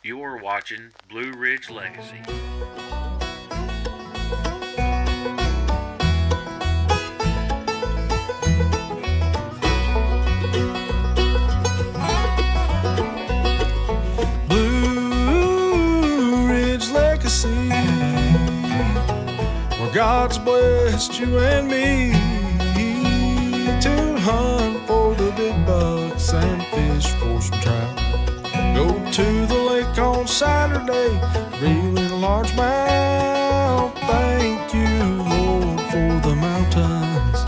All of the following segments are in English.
You're watching Blue Ridge Legacy. Blue Ridge Legacy, where God's blessed you and me to hunt for the big bucks and fish for some trout. Go to the lake on Saturday, reeling largemouth. Thank you, Lord, for the mountains.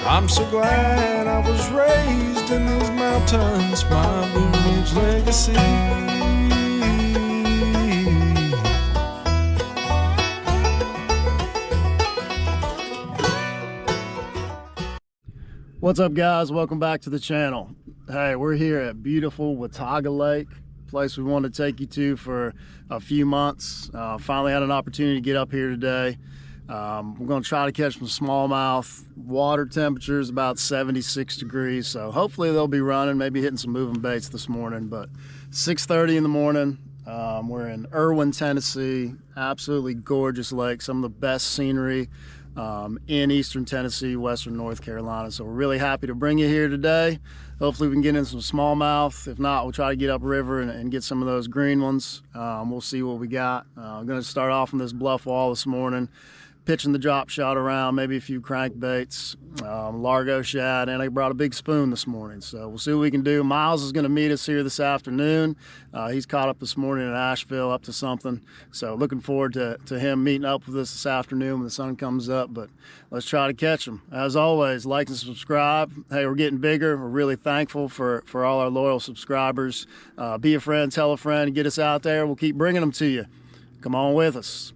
I'm so glad I was raised in these mountains, my Blue Ridge legacy. What's up, guys? Welcome back to the channel. Hey, we're here at beautiful Watauga Lake, place we wanted to take you to for a few months. Finally had an opportunity to get up here today. We're going to try to catch some smallmouth. Water temperature is about 76 degrees, so hopefully they'll be running, maybe hitting some moving baits this morning. But 6:30 in the morning, we're in Irwin, Tennessee. Absolutely gorgeous lake, some of the best scenery in eastern Tennessee, western North Carolina. So we're really happy to bring you here today. Hopefully we can get in some smallmouth. If not, we'll try to get upriver and get some of those green ones. We'll see what we got. I'm going to start off on this bluff wall this morning, pitching the drop shot around, maybe a few crankbaits, Largo shad, and I brought a big spoon this morning. So we'll see what we can do. Miles is going to meet us here this afternoon. He's caught up this morning in Asheville up to something. So looking forward to him meeting up with us this afternoon when the sun comes up. But let's try to catch him. As always, like and subscribe. Hey, we're getting bigger. We're really thankful for all our loyal subscribers. Be a friend, tell a friend, get us out there. We'll keep bringing them to you. Come on with us.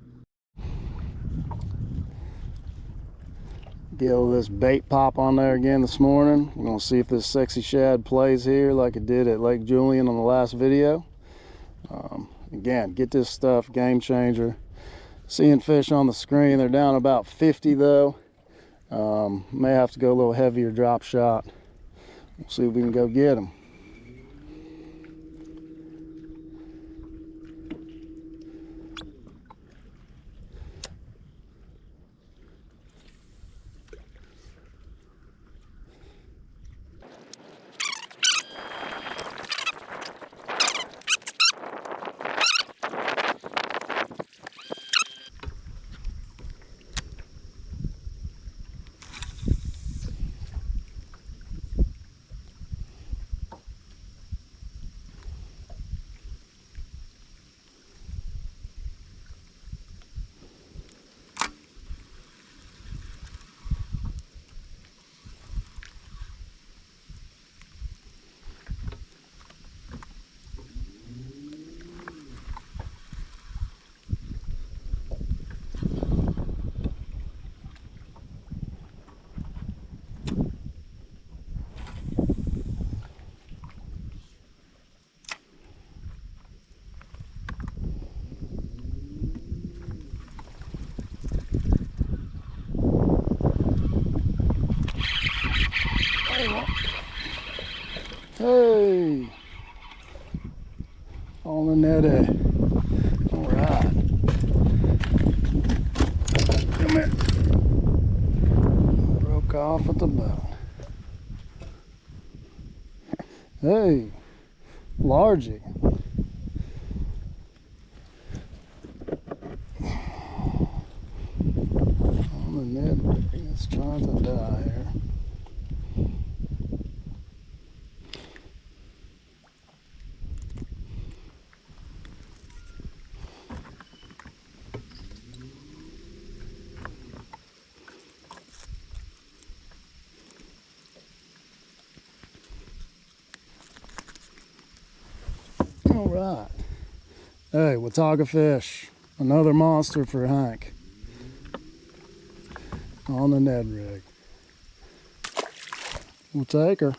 Get all this bait pop on there again this morning. We're gonna see if this sexy shad plays here like it did at Lake Julian on the last video. Again, get this stuff, game changer. Seeing fish on the screen, they're down about 50 though. May have to go a little heavier drop shot. We'll see if we can go get them. Hey, on the Midday. All right, come here. Broke off at the bone. Hey, largie. On the Midday, it's trying to die here. All right. Hey, Watauga fish. Another monster for Hank. On the Ned rig. We'll take her.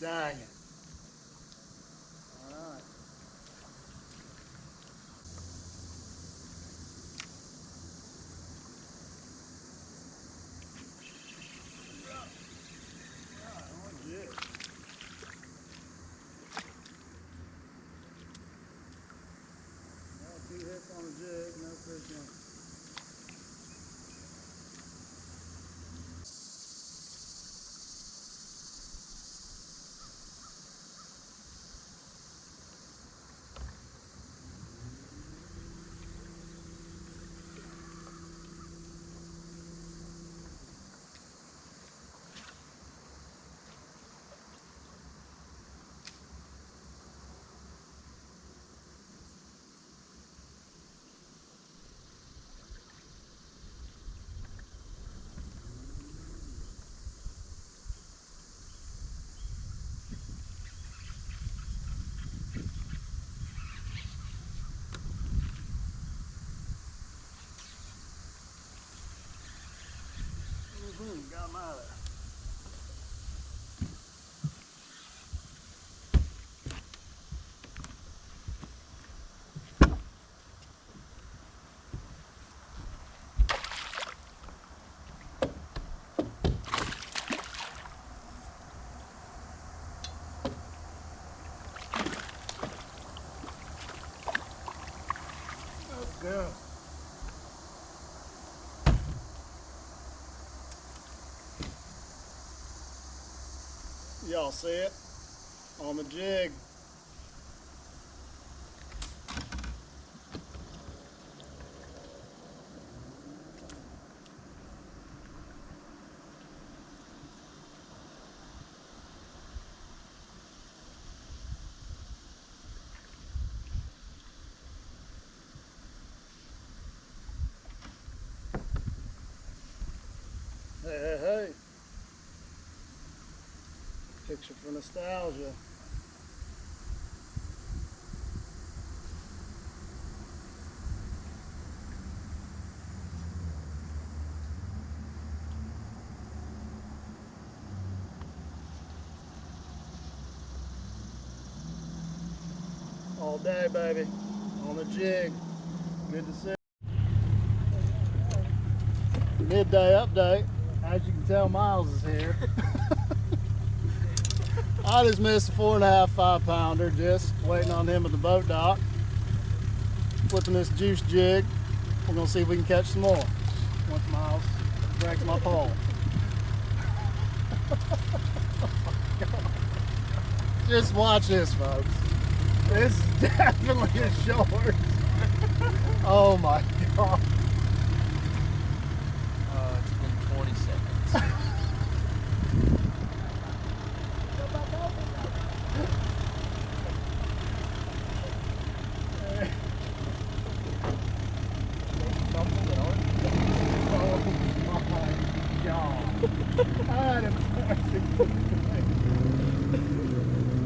Dang it. All right. Two hits on the jig, no fish in. Got him out of there. Let's go. Y'all see it on the jig. Hey, hey, hey. Picture for nostalgia. All day, baby. On the jig. Good to see. Midday update. As you can tell, Miles is here. I just missed a 4.5, 5 pounder, just waiting on him at the boat dock. Flipping this juice jig. We're gonna see if we can catch some more. Once Miles breaks my pole. Just watch this, folks. This is definitely a short. Oh my God. It's been 20 seconds.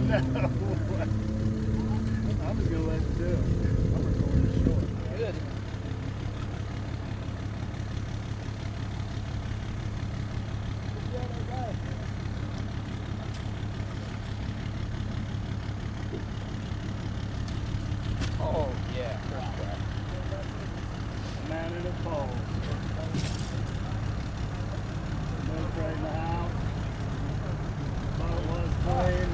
No way. I'm just gonna let you do it. I'm recording it short. Good. Oh yeah. Man in a pole. Milk right in the house. Boat was clean.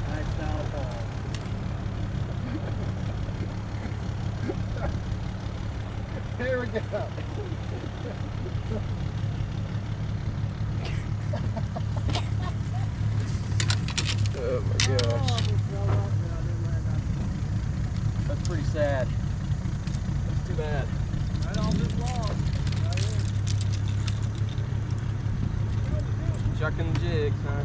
Next down a pole. Here we go. Oh my gosh. That's pretty sad. That's too bad. Right on this log. Right here. Chucking the jigs, huh?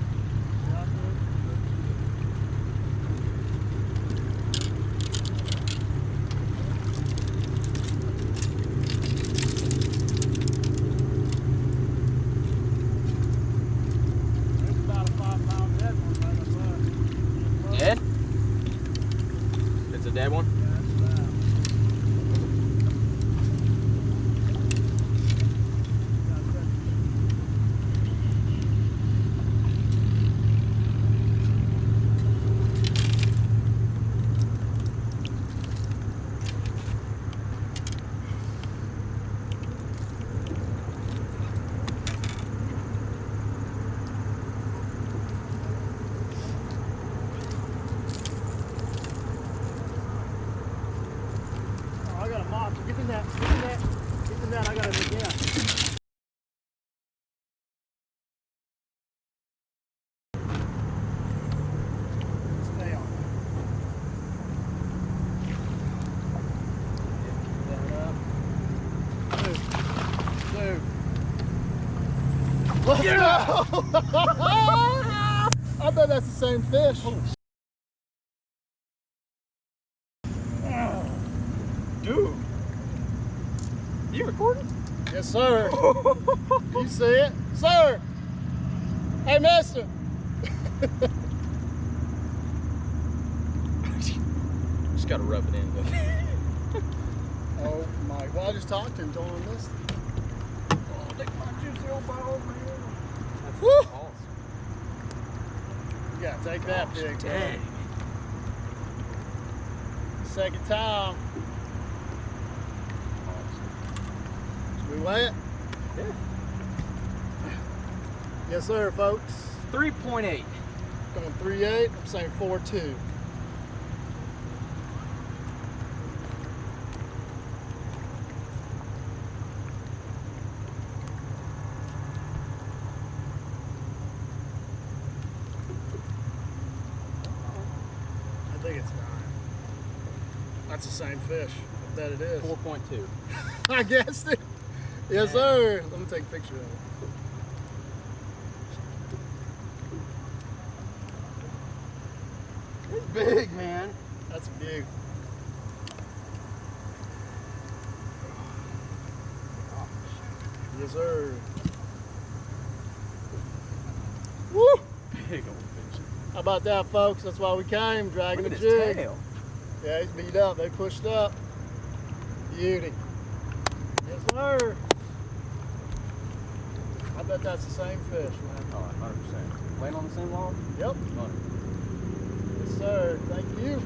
There's about a 5-pound dead one right up there. Dead? It's a dead one? Yeah, that's bad. Get in that. Get in that. Get in that. I got it again. Stay on. Dude. Let's go! I bet that's the same fish. Dude, you recording? Yes, sir. You see it? Sir! Hey, mister! Just gotta rub it in with it. Oh my, well I just talked to him, told him this. Oh, take my juicy old bottle over here. That's Woo! awesome. You gotta take that, big Dang. bro. Second time. Should we weigh it? Yeah. Yes, sir, folks. 3.8. Going 3.8, I'm saying 4.2. I think it's 9. That's the same fish. I bet it is. 4.2. I guessed it. Yes, sir. Let me take a picture of it. It's big, man. That's big. Yes, sir. Woo! Big old fish. How about that, folks? That's why we came, dragging Look the at his jig. tail. Yeah, he's beat up. They pushed up. Beauty. Yes, sir. I bet that's the same fish, man. Oh, 100%. Laying on the same log? Yep. 100. Yes, sir. Thank you.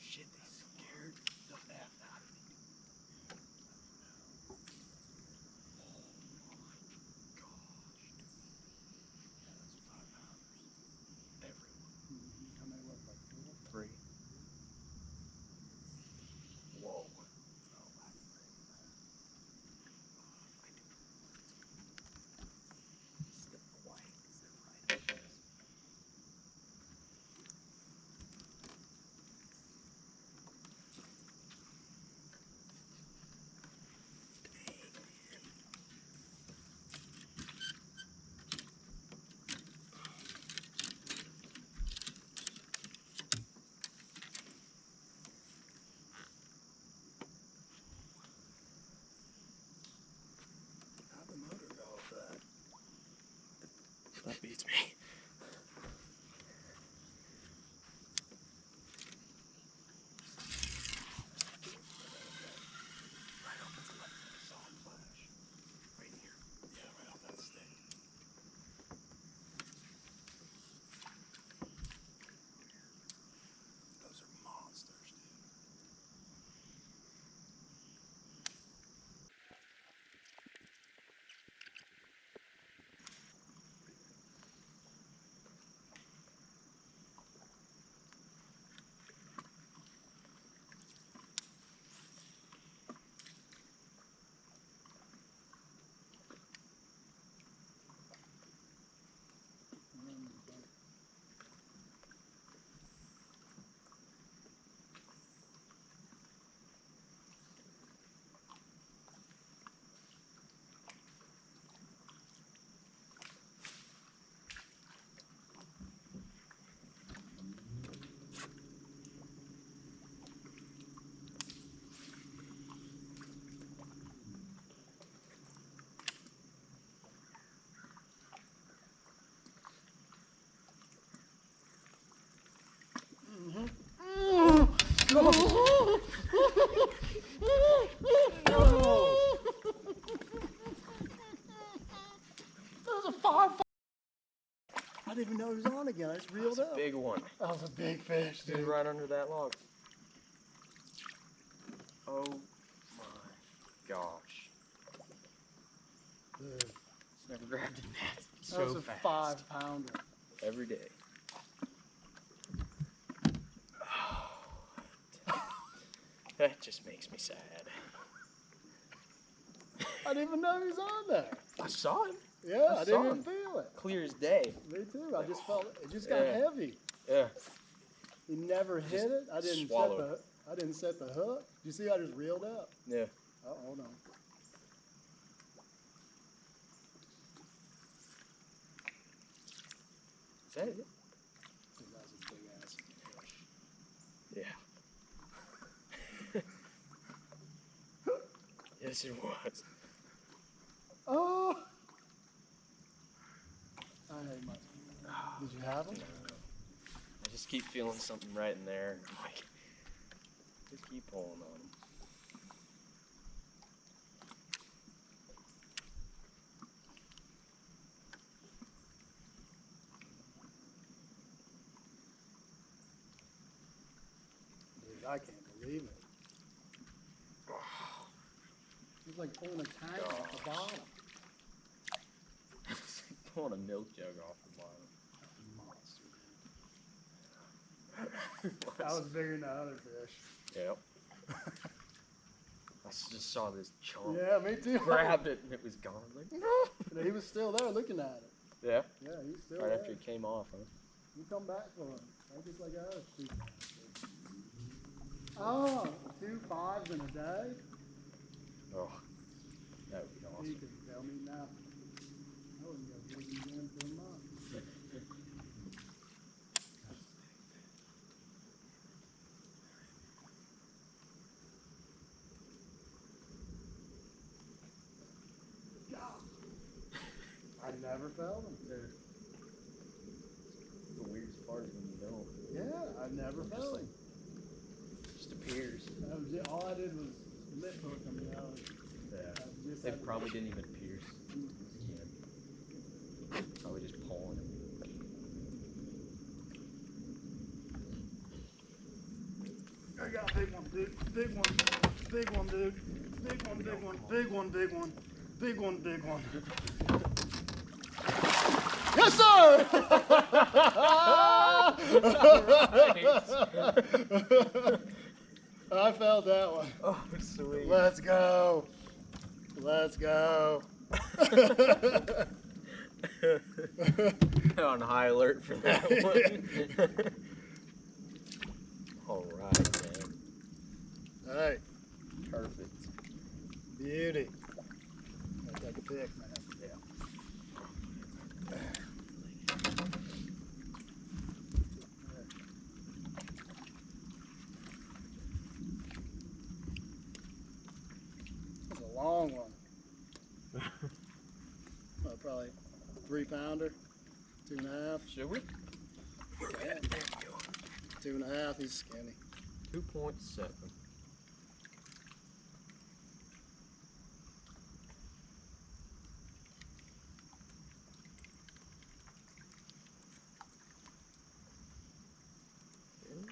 Shit, they scared the F out of me. How many was like 4? 3. Whoa. Step quiet, because they're right up this. How'd the motor go with that? That beats me. Right off this left soft flash. Right here. Yeah, right off that stick. Those are monsters, dude. I didn't even know he was on again. I just reeled up. Big one. That was a big fish, Dude, dude. right under that log. Oh my gosh. Dude, Never grabbed a net that so was a fast. 5-pounder. Every day. That just makes me sad. I didn't even know he was on there. I saw him. Yeah, I saw didn't even him. feel it. Clear as day. Me too. I just felt it just got Yeah. heavy. Yeah. He never Just hit it. I didn't swallowed. set the hook. You see, I just reeled up. Yeah. Oh, hold on. Is that it? Dude, that was a big ass fish. Yeah. Yes, it was. Oh! I hate my. Did you have him? I just keep feeling something right in there. Like, just keep pulling on them. Dude, I can't believe it. It's like pulling a tank off the bottom. It's like pulling a milk jug off the bottom. Monster, dude. That was bigger than the other fish. Yep. I just saw this chunk. Yeah, me too. Grabbed it and it was gone. Like, no. He was still there looking at it. Yeah. Yeah, he's still Right there. after it came off, huh? You come back for him. Like just like us. Oh, 2 5s in a day? Oh, that would be He awesome. could tell me now. I wouldn't go fishing again for a month. I never felt him. The weirdest part is when you don't. Yeah, I never felt him. It just appears. That was it. All I did was lip hook him, you know. Yeah. Just They had to- probably didn't even pierce. Yeah. Probably just pulling it. I got a big one, dude. Big one. Big one, dude. Big one, big one. Big one, big one. Big one, big one. Yes, sir! I felt that one. Oh, sweet. Let's go. Let's go. On high alert for that one. All right, man. Hey, Perfect. beauty. Gotta take a pic, man. That's a long one. Probably 3-pounder, 2.5. Should we? Where we at? There we go. 2.5. He's skinny. 2.7.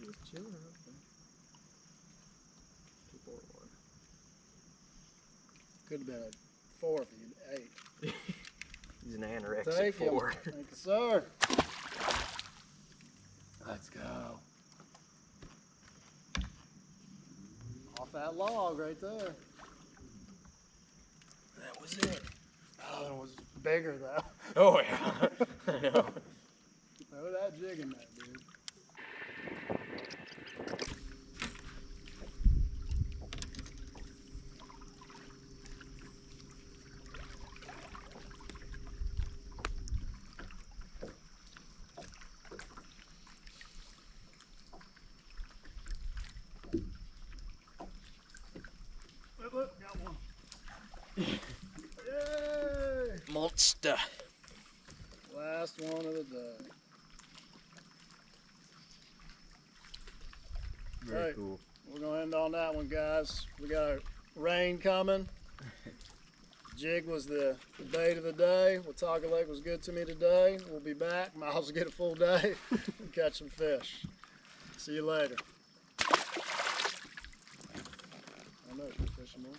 Just chilling out there. 2.1. Could have been a 4 if you'd ate. He's an anorexic Take him. 4. Thank you, sir. Let's go. Off that log right there. That was it. Oh, it was bigger though. Oh yeah. I know. Throw that jig in there, dude. Look, got one. Yay! Monster. Last one of the day. Very Right. cool. We're gonna end on that one, guys. We got a rain coming. Jig was the bait of the day. Watauga Lake was good to me today. We'll be back. Miles will get a full day and catch some fish. See you later. fish some more?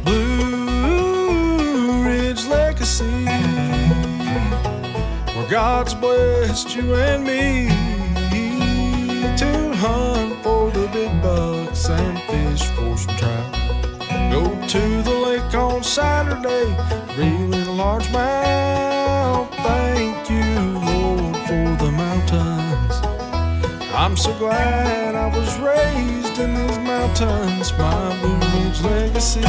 Blue Ridge Legacy, where God's blessed you and me to hunt for the big bucks and fish for some trout. Go to the lake on Saturday, reel in a largemouth. Thank you, Lord, for the mountains. I'm so glad I was raised in these mountains, my Blue Ridge legacy.